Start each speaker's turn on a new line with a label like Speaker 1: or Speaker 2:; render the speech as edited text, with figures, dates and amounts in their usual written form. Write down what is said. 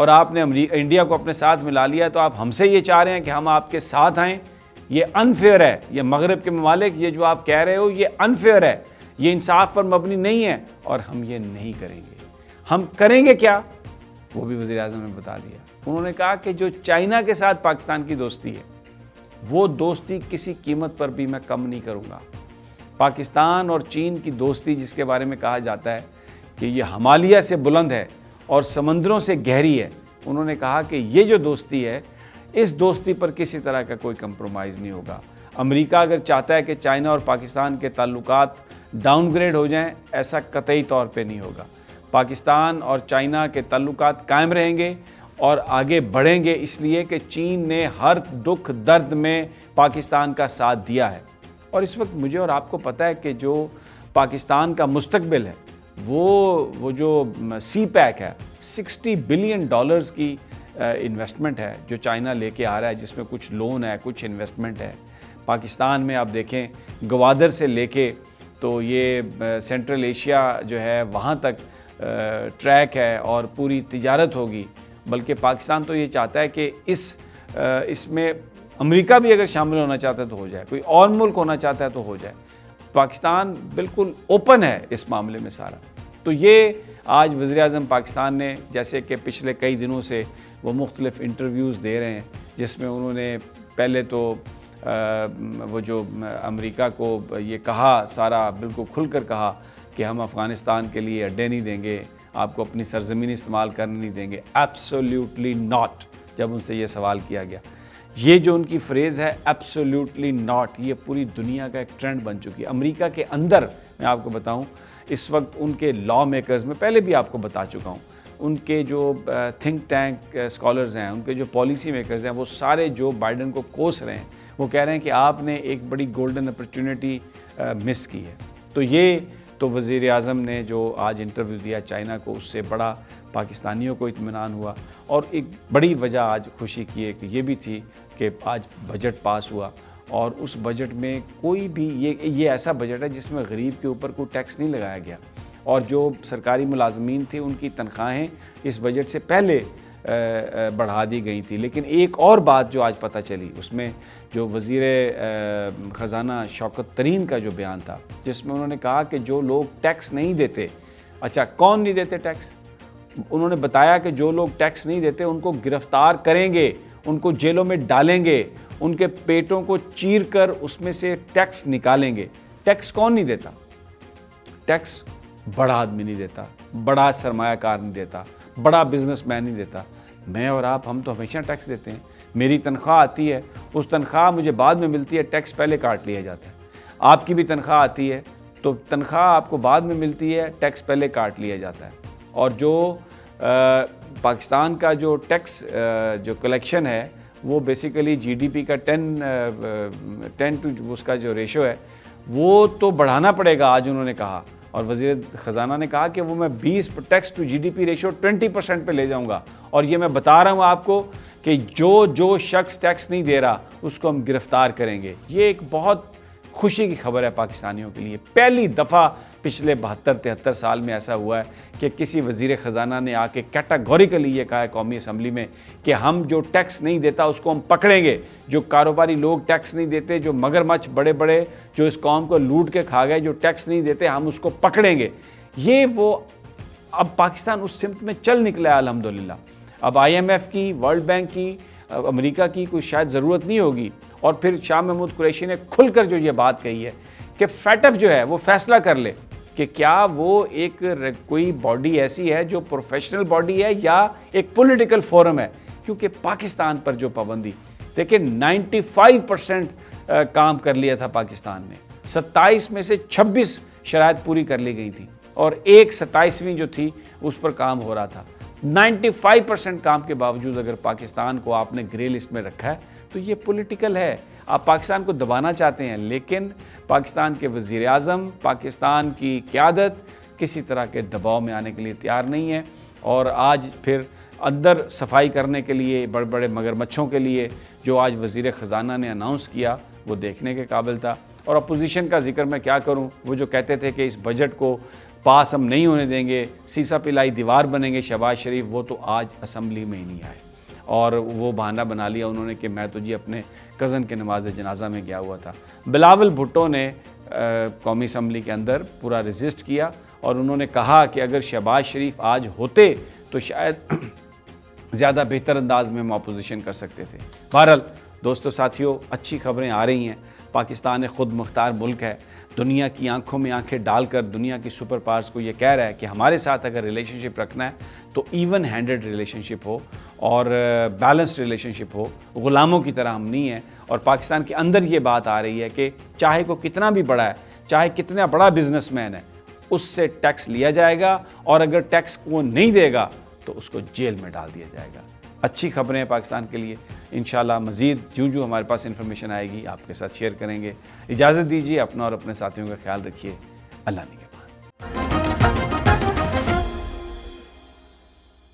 Speaker 1: اور آپ نے انڈیا کو اپنے ساتھ ملا لیا تو آپ ہم سے یہ چاہ رہے ہیں کہ ہم آپ کے ساتھ آئیں. یہ انفیئر ہے. یہ مغرب کے ممالک یہ جو آپ کہہ رہے ہو یہ انفیئر ہے, یہ انصاف پر مبنی نہیں ہے, اور ہم یہ نہیں کریں گے. ہم کریں گے کیا وہ بھی وزیر اعظم نے بتا دیا. انہوں نے کہا کہ جو چائنا کے ساتھ پاکستان کی دوستی ہے وہ دوستی کسی قیمت پر بھی میں کم نہیں کروں گا. پاکستان اور چین کی دوستی جس کے بارے میں کہا جاتا ہے کہ یہ ہمالیہ سے بلند ہے اور سمندروں سے گہری ہے, انہوں نے کہا کہ یہ جو دوستی ہے اس دوستی پر کسی طرح کا کوئی کمپرومائز نہیں ہوگا. امریکہ اگر چاہتا ہے کہ چائنا اور پاکستان کے تعلقات ڈاؤن گریڈ ہو جائیں, ایسا قطعی طور پہ نہیں ہوگا. پاکستان اور چائنا کے تعلقات قائم رہیں گے اور آگے بڑھیں گے, اس لیے کہ چین نے ہر دکھ درد میں پاکستان کا ساتھ دیا ہے. اور اس وقت مجھے اور آپ کو پتہ ہے کہ جو پاکستان کا مستقبل ہے وہ جو سی پیک ہے, $60 بلین کی انویسٹمنٹ ہے جو چائنا لے کے آ رہا ہے, جس میں کچھ لون ہے کچھ انویسٹمنٹ ہے. پاکستان میں آپ دیکھیں گوادر سے لے کے تو یہ سینٹرل ایشیا جو ہے وہاں تک ٹریک ہے اور پوری تجارت ہوگی. بلکہ پاکستان تو یہ چاہتا ہے کہ اس میں امریکہ بھی اگر شامل ہونا چاہتا ہے تو ہو جائے, کوئی اور ملک ہونا چاہتا ہے تو ہو جائے. پاکستان بالکل اوپن ہے اس معاملے میں سارا. تو یہ آج وزیر اعظم پاکستان نے, جیسے کہ پچھلے کئی دنوں سے وہ مختلف انٹرویوز دے رہے ہیں جس میں انہوں نے پہلے تو وہ جو امریکہ کو یہ کہا, سارا بالکل کھل کر کہا کہ ہم افغانستان کے لیے اڈے نہیں دیں گے, آپ کو اپنی سرزمین استعمال کرنے نہیں دیں گے. Absolutely not. جب ان سے یہ سوال کیا گیا, یہ جو ان کی فریز ہے ایبسولیوٹلی ناٹ, یہ پوری دنیا کا ایک ٹرینڈ بن چکی ہے. امریکہ کے اندر میں آپ کو بتاؤں اس وقت ان کے لا میکرز میں, پہلے بھی آپ کو بتا چکا ہوں, ان کے جو تھنک ٹینک اسکالرز ہیں, ان کے جو پالیسی میکرز ہیں, وہ سارے جو بائیڈن کو کوس رہے ہیں. وہ کہہ رہے ہیں کہ آپ نے ایک بڑی گولڈن اپرچونٹی مس کی ہے. تو یہ تو وزیر اعظم نے جو آج انٹرویو دیا چائنا کو, اس سے بڑا پاکستانیوں کو اطمینان ہوا. اور ایک بڑی وجہ آج خوشی کی ایک یہ بھی تھی کہ آج بجٹ پاس ہوا, اور اس بجٹ میں کوئی بھی یہ ایسا بجٹ ہے جس میں غریب کے اوپر کوئی ٹیکس نہیں لگایا گیا. اور جو سرکاری ملازمین تھے ان کی تنخواہیں اس بجٹ سے پہلے بڑھا دی گئی تھی. لیکن ایک اور بات جو آج پتہ چلی, اس میں جو وزیر خزانہ شوکت ترین کا جو بیان تھا, جس میں انہوں نے کہا کہ جو لوگ ٹیکس نہیں دیتے, اچھا کون نہیں دیتے ٹیکس, انہوں نے بتایا کہ جو لوگ ٹیکس نہیں دیتے ان کو گرفتار کریں گے, ان کو جیلوں میں ڈالیں گے, ان کے پیٹوں کو چیر کر اس میں سے ٹیکس نکالیں گے. ٹیکس کون نہیں دیتا؟ ٹیکس بڑا آدمی نہیں دیتا, بڑا سرمایہ کار نہیں دیتا, بڑا بزنس مین نہیں دیتا. میں اور آپ ہم تو ہمیشہ ٹیکس دیتے ہیں. میری تنخواہ آتی ہے, اس تنخواہ مجھے بعد میں ملتی ہے, ٹیکس پہلے کاٹ لیا جاتا ہے. آپ کی بھی تنخواہ آتی ہے تو تنخواہ آپ کو بعد میں ملتی ہے, ٹیکس پہلے کاٹ لیا جاتا ہے. اور جو پاکستان کا جو ٹیکس جو کلیکشن ہے وہ بیسیکلی جی ڈی پی کا 10 ٹو اس کا جو ریشو ہے وہ تو بڑھانا پڑے گا, آج انہوں نے کہا. اور وزیر خزانہ نے کہا کہ وہ میں 20 tax to G D P ratio 20% پہ لے جاؤں گا. اور یہ میں بتا رہا ہوں آپ کو کہ جو شخص ٹیکس نہیں دے رہا اس کو ہم گرفتار کریں گے. یہ ایک بہت خوشی کی خبر ہے پاکستانیوں کے لیے. پہلی دفعہ پچھلے 72-73 سال میں ایسا ہوا ہے کہ کسی وزیر خزانہ نے آ کے کیٹاگوریکلی یہ کہا ہے قومی اسمبلی میں کہ ہم جو ٹیکس نہیں دیتا اس کو ہم پکڑیں گے. جو کاروباری لوگ ٹیکس نہیں دیتے, جو مگرمچھ بڑے بڑے جو اس قوم کو لوٹ کے کھا گئے, جو ٹیکس نہیں دیتے, ہم اس کو پکڑیں گے. یہ وہ اب پاکستان اس سمت میں چل نکلا ہے الحمدللہ. اب IMF کی, ورلڈ بینک کی, امریکہ کی کوئی شاید ضرورت نہیں ہوگی. اور پھر شاہ محمود قریشی نے کھل کر جو یہ بات کہی ہے کہ فیٹف جو ہے وہ فیصلہ کر لے کہ کیا وہ ایک کوئی باڈی ایسی ہے جو پروفیشنل باڈی ہے یا ایک پولیٹیکل فورم ہے. کیونکہ پاکستان پر جو پابندی, دیکھیں 95% کام کر لیا تھا پاکستان نے, 27 میں سے 26 شرائط پوری کر لی گئی تھی اور ایک 27ویں جو تھی اس پر کام ہو رہا تھا. 95% کام کے باوجود اگر پاکستان کو آپ نے گرے لسٹ میں رکھا ہے تو یہ پولیٹیکل ہے. آپ پاکستان کو دبانا چاہتے ہیں, لیکن پاکستان کے وزیر اعظم, پاکستان کی قیادت کسی طرح کے دباؤ میں آنے کے لیے تیار نہیں ہے. اور آج پھر اندر صفائی کرنے کے لیے بڑے بڑے مگرمچھوں کے لیے جو آج وزیر خزانہ نے اناؤنس کیا وہ دیکھنے کے قابل تھا. اور اپوزیشن کا ذکر میں کیا کروں, وہ جو کہتے تھے کہ اس بجٹ کو پاس ہم نہیں ہونے دیں گے، سیسا پلائی دیوار بنیں گے شہباز شریف، وہ تو آج اسمبلی میں ہی نہیں آئے، اور وہ بہانہ بنا لیا انہوں نے کہ میں تو جی اپنے کزن کے نماز جنازہ میں گیا ہوا تھا۔ بلاول بھٹو نے قومی اسمبلی کے اندر پورا ریزسٹ کیا، اور انہوں نے کہا کہ اگر شہباز شریف آج ہوتے تو شاید زیادہ بہتر انداز میں ہم اپوزیشن کر سکتے تھے۔ بہرحال دوستو ساتھیوں، اچھی خبریں آ رہی ہیں۔ پاکستان ایک خود مختار ملک ہے، دنیا کی آنکھوں میں آنکھیں ڈال کر دنیا کی سپر پاورز کو یہ کہہ رہا ہے کہ ہمارے ساتھ اگر ریلیشن شپ رکھنا ہے تو ایون ہینڈڈ ریلیشن شپ ہو اور بیلنسڈ ریلیشن شپ ہو، غلاموں کی طرح ہم نہیں ہیں۔ اور پاکستان کے اندر یہ بات آ رہی ہے کہ چاہے کوئی کتنا بھی بڑا ہے، چاہے کتنا بڑا بزنس مین ہے، اس سے ٹیکس لیا جائے گا، اور اگر ٹیکس کو نہیں دے گا تو اس کو جیل میں ڈال دیا جائے گا۔ اچھی خبریں ہیں پاکستان کے لیے، انشاءاللہ مزید جو ہمارے پاس انفارمیشن آئے گی آپ کے ساتھ شیئر کریں گے۔ اجازت دیجیے، اپنا اور اپنے ساتھیوں کا خیال رکھیے، اللہ نگہبان۔